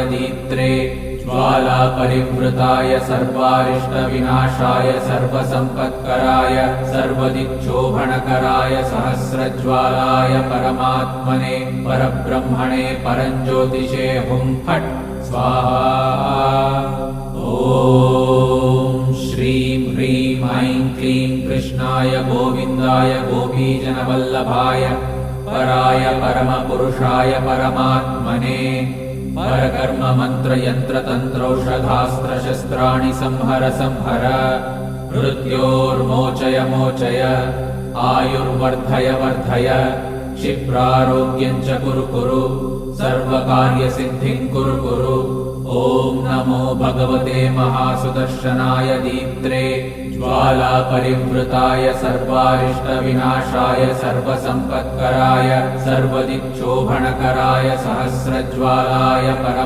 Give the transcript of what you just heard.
दीप्त्रे ज्वाला परिवृताय सर्वारिष्टविनाशाय सर्वसम्पत्कराय सर्वदिक्शोभनकराय सहस्रज्वालाय परमात्मने परब्रह्मणे परञ्ज्योतिषे हुं फट् स्वाहा। ॐ श्रीं ह्रीं ऐं क्लीं कृष्णाय गोविन्दाय गोपीजनवल्लभाय पराय परमपुरुषाय परमात्मने परकर्म मंत्र यंत्र तंत्रौषधास्त्र शस्त्राणि संहर संहर मृत्योर्मोचय मोचय आयुर्वर्धय वर्धय क्षिप्रारोग्यं च कुरु कुरु सर्वकार्यसिद्धिं कुरु कुरु। ॐ नमो भगवते महासुदर्शनाय दीप्त्रे ज्वाला परिवृताय सर्वारिष्टविनाशाय सर्वसम्पत्कराय सर्वदिक्शोभनकराय सहस्रज्वालाय परम